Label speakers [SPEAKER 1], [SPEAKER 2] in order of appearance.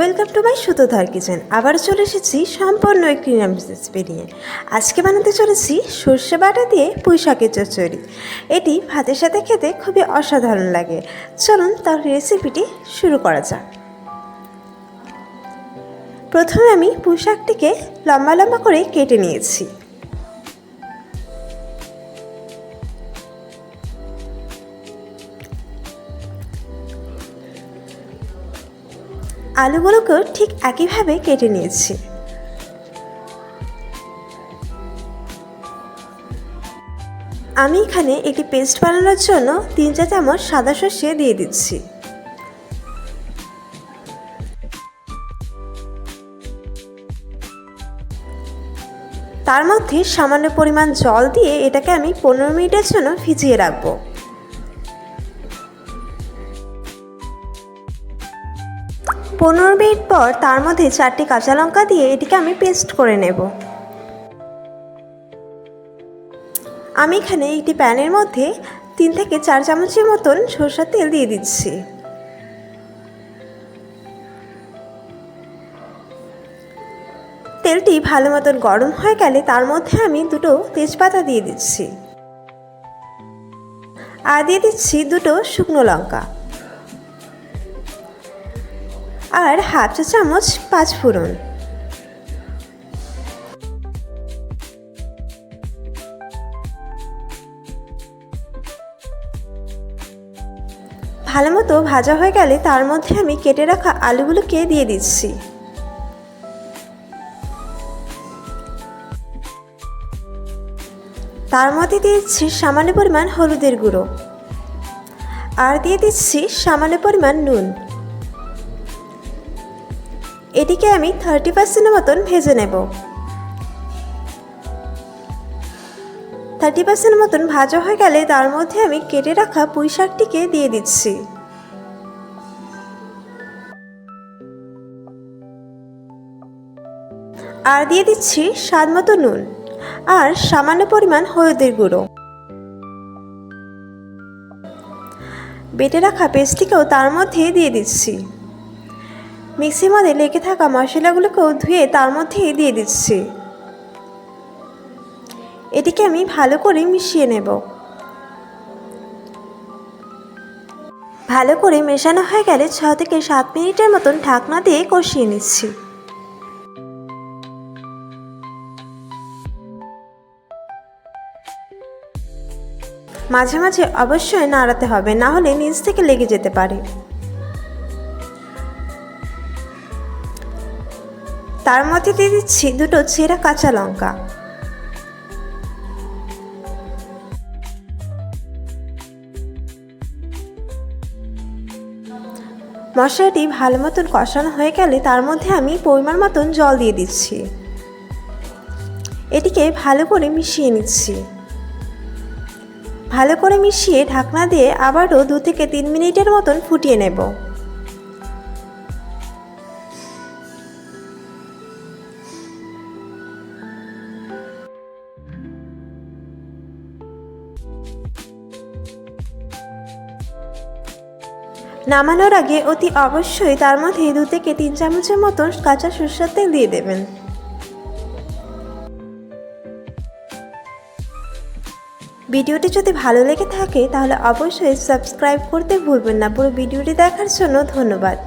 [SPEAKER 1] Welcome to my Sutodhar kitchen. আবার চলে এসেছি সম্পূর্ণ একটি নিরামিষ রেসিপি নিয়ে। আজকে বানাতে চলেছি সর্ষে বাটা দিয়ে পুঁই শাকের চচ্চড়ি। এটি ভাতের সাথে খেতে খুবই অসাধারণ লাগে। চলুন তার রেসিপিটি শুরু করা যাক। প্রথমে আমি পুঁই শাকটিকে লম্বা লম্বা করে কেটে নিয়েছি। আলুগুলোকেও ঠিক একইভাবে কেটে নিয়েছি। আমি এখানে একটি পেস্ট বানানোর জন্য 3 চা চামচ সাদা সর্ষে দিয়ে দিচ্ছি। তার মধ্যে সামান্য পরিমাণ জল দিয়ে এটাকে আমি 15 মিনিটের জন্য ভিজিয়ে রাখবো। পনেরো মিনিট পর তার মধ্যে 4টি কাঁচা লঙ্কা দিয়ে এটিকে আমি পেস্ট করে নেব। আমি এখানে একটি প্যানের মধ্যে 3 থেকে 4 চামচের মতন সরষের তেল দিয়ে দিচ্ছি। তেলটি ভালো মতন গরম হয়ে গেলে তার মধ্যে আমি 2টো তেজপাতা দিয়ে দিচ্ছি আর দিয়ে দিচ্ছি 2টো শুকনো লঙ্কা আর হাফ চা চামচ 5 ফোড়ন। ভালো মতো ভাজা হয়ে গেলে তার মধ্যে আমি কেটে রাখা আলুগুলোকে দিয়ে দিচ্ছি। তার মধ্যে দিয়ে দিচ্ছি সামান্য পরিমাণ হলুদের গুঁড়ো আর দিয়ে দিচ্ছি সামান্য পরিমাণ নুন। এটিকে আমি 30% মতন ভেজে নেব। 30% মতন ভাজা হয়ে গেলে তার মধ্যে আমি কেটে রাখা পুঁই শাকটিকে দিয়ে দিচ্ছি। আর দিয়ে দিচ্ছি স্বাদ মতো নুন আর সামান্য পরিমাণ হলুদের গুঁড়ো। বেটে রাখা পেস্টটিকেও তার মধ্যে দিয়ে দিচ্ছি। মিক্সির মধ্যে লেগে থাকা মশলাগুলোকেও ধুয়ে তার মধ্যে দিয়ে দিচ্ছি। এটিকে আমি ভালো করে মিশিয়ে নেব। ভালো করে মেশানো হয়ে গেলে 6 থেকে 7 মিনিটের মতন ঢাকনা দিয়ে কষিয়ে নিচ্ছি। মাঝে মাঝে অবশ্যই নাড়াতে হবে, না হলে নিচ থেকে লেগে যেতে পারে। তার মধ্যে দিয়ে দিচ্ছি 2টো চেরা কাঁচা লঙ্কা। মশলাটি ভালো মতন কষানো হয়ে গেলে তার মধ্যে আমি পরিমাণ মতন জল দিয়ে দিচ্ছি। এটিকে ভালো করে মিশিয়ে নিচ্ছি। ভালো করে মিশিয়ে ঢাকনা দিয়ে আবারও 2 থেকে 3 মিনিটের মতন ফুটিয়ে নেব। নামানোর আগে অতি অবশ্যই তার মধ্যে 2 থেকে 3 চামচের মতন কাঁচা সরষের তেল দিয়ে দেবেন। ভিডিওটি যদি ভালো লেগে থাকে তাহলে অবশ্যই সাবস্ক্রাইব করতে ভুলবেন না। পুরো ভিডিওটি দেখার জন্য ধন্যবাদ।